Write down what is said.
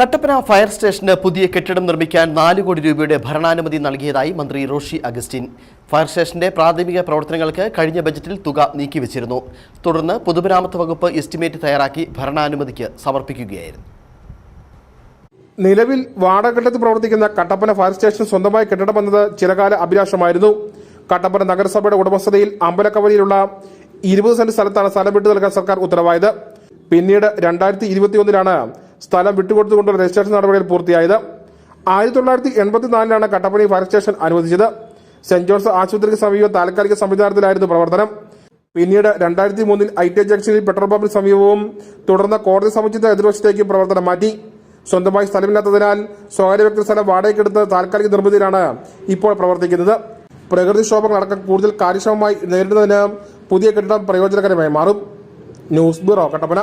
Kattappana fire സ്റ്റേഷന് പുതിയ കെട്ടിടം നിർമ്മിക്കാൻ 4 കോടി രൂപയുടെ ഭരണാനുമതി നൽകിയതായി മന്ത്രി റോഷി അഗസ്റ്റിൻ. ഫയർ സ്റ്റേഷന്റെ പ്രാഥമിക പ്രവർത്തനങ്ങൾക്ക് കഴിഞ്ഞ ബജറ്റിൽ തുക നീക്കിവച്ചിരുന്നു. തുടർന്ന് പൊതുമരാമത്ത് വകുപ്പ് എസ്റ്റിമേറ്റ് തയ്യാറാക്കി ഭരണാനുമതിക്ക് സമർപ്പിക്കുകയായിരുന്നു. നിലവിൽ വാടകഘട്ടത്തിൽ പ്രവർത്തിക്കുന്ന കട്ടപ്പന ഫയർ സ്റ്റേഷൻ സ്വന്തമായി കെട്ടിടമെന്നത് ചിരകാല അഭിലാഷമായിരുന്നു. കട്ടപ്പന നഗരസഭയുടെ ഉടമസ്ഥതയിൽ അമ്പലക്കവലിയിലുള്ള 20 സെന്റ് സ്ഥലത്താണ് സ്ഥലം വിട്ടു നൽകാൻ സർക്കാർ ഉത്തരവായത്. പിന്നീട് 2021 സ്ഥലം വിട്ടുകൊടുത്തുകൊണ്ടുള്ള രജിസ്ട്രേഷൻ നടപടികൾ പൂർത്തിയായത്. 1984 കട്ടപ്പന ഫയർ സ്റ്റേഷൻ അനുവദിച്ചത്. സെന്റ് ജോൺസ് ആശുപത്രിക്ക് സമീപം താൽക്കാലിക സംവിധാനത്തിലായിരുന്നു പ്രവർത്തനം. പിന്നീട് 2003 ITI ജംഗ്ഷനിൽ പെട്രോൾ പമ്പിന് സമീപവും തുടർന്ന് കോടതി സമുച്ചയത്തിന് എതിർവശത്തേക്കും പ്രവർത്തനം മാറ്റി. സ്വന്തമായി സ്ഥലമില്ലാത്തതിനാൽ സ്വകാര്യ വ്യക്തി സ്ഥലം വാടകയ്ക്കെടുത്ത് താൽക്കാലിക നിർമ്മിതിയിലാണ് ഇപ്പോൾ പ്രവർത്തിക്കുന്നത്. പ്രകൃതിക്ഷോഭങ്ങളടക്കം കൂടുതൽ കാര്യക്ഷമമായി നേരിടുന്നതിന് പുതിയ കെട്ടിടം പ്രയോജനകരമായി മാറും. News bureau, Kattappana.